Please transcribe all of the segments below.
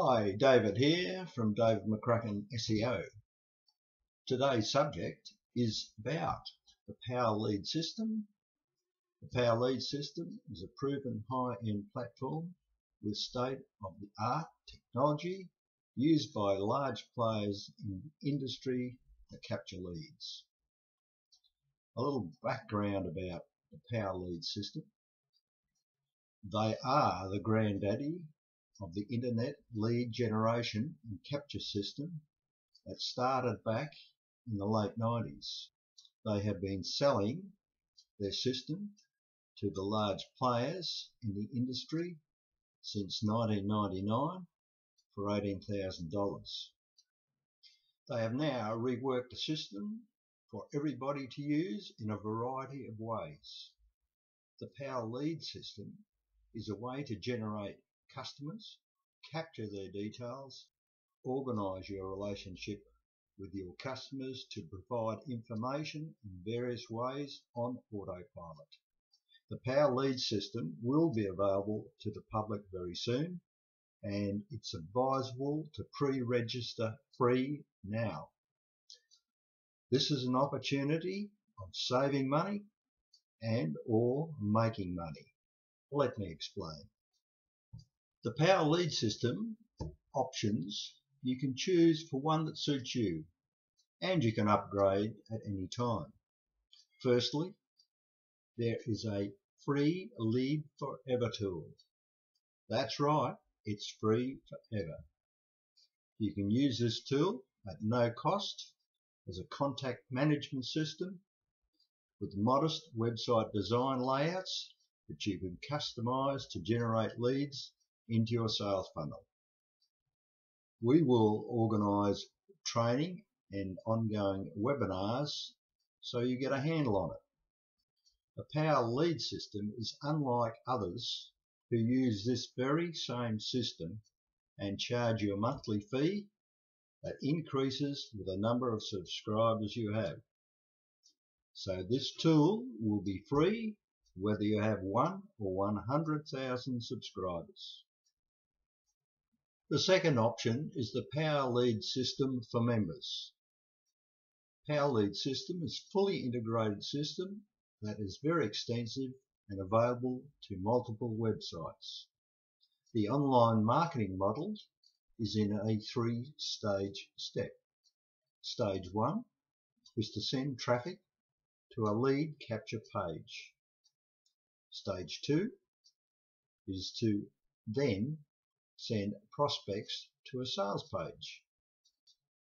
Hi, David here from David McCracken SEO. Today's subject is about the Power Lead system. The Power Lead system is a proven high-end platform with state-of-the-art technology used by large players in the industry to capture leads. A little background about the Power Lead system. They are the granddaddy of the internet lead generation and capture system that started back in the late 90s. They have been selling their system to the large players in the industry since 1999 for $18,000. They have now reworked the system for everybody to use in a variety of ways. The Power Lead system is a way to generate customers, capture their details, organise your relationship with your customers to provide information in various ways on autopilot. The Power Lead system will be available to the public very soon, and it's advisable to pre-register free now. This is an opportunity of saving money and or making money. Let me explain. The Power Lead system options, you can choose for one that suits you, and you can upgrade at any time. Firstly, there is a free Lead Forever tool. That's right, it's free forever. You can use this tool at no cost as a contact management system with modest website design layouts that you can customize to generate leads into your sales funnel. We will organize training and ongoing webinars so you get a handle on it. The Power Lead system is unlike others who use this very same system and charge you a monthly fee that increases with the number of subscribers you have. So this tool will be free whether you have 1 or 100,000 subscribers. The second option is the Power Lead system for members. Power Lead system is a fully integrated system that is very extensive and available to multiple websites. The online marketing model is in a 3-stage step. Stage 1 is to send traffic to a lead capture page. Stage 2 is to then send prospects to a sales page.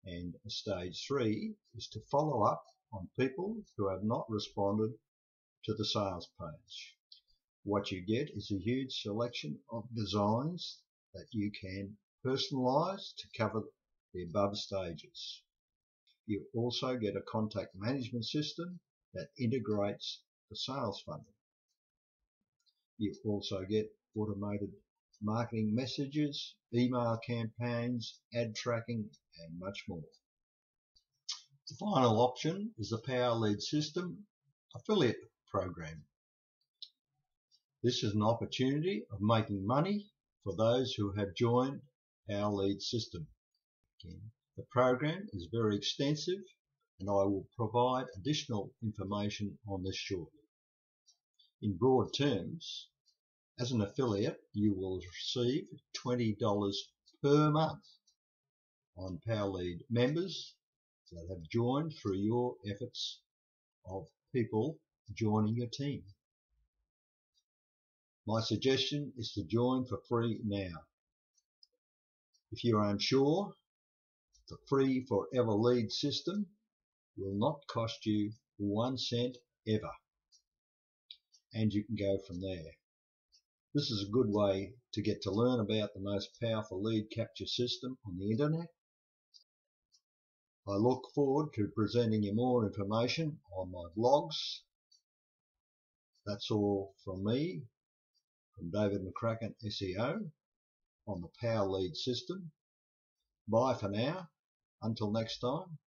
And stage 3 is to follow up on people who have not responded to the sales page. What you get is a huge selection of designs that you can personalize to cover the above stages. You also get a contact management system that integrates the sales funnel. You also get automated marketing messages, email campaigns, ad tracking, and much more. The final option is the Power Lead system affiliate program. This is an opportunity of making money for those who have joined our lead system. Again, the program is very extensive, and I will provide additional information on this shortly. In broad terms, as an affiliate, you will receive $20 per month on Power Lead members that have joined through your efforts of people joining your team. My suggestion is to join for free now. If you are unsure, the free forever lead system will not cost you 1 cent ever, and you can go from there. This is a good way to get to learn about the most powerful lead capture system on the internet. I look forward to presenting you more information on my blogs. That's all from me, from David McCracken SEO, on the Power Lead system. Bye for now. Until next time.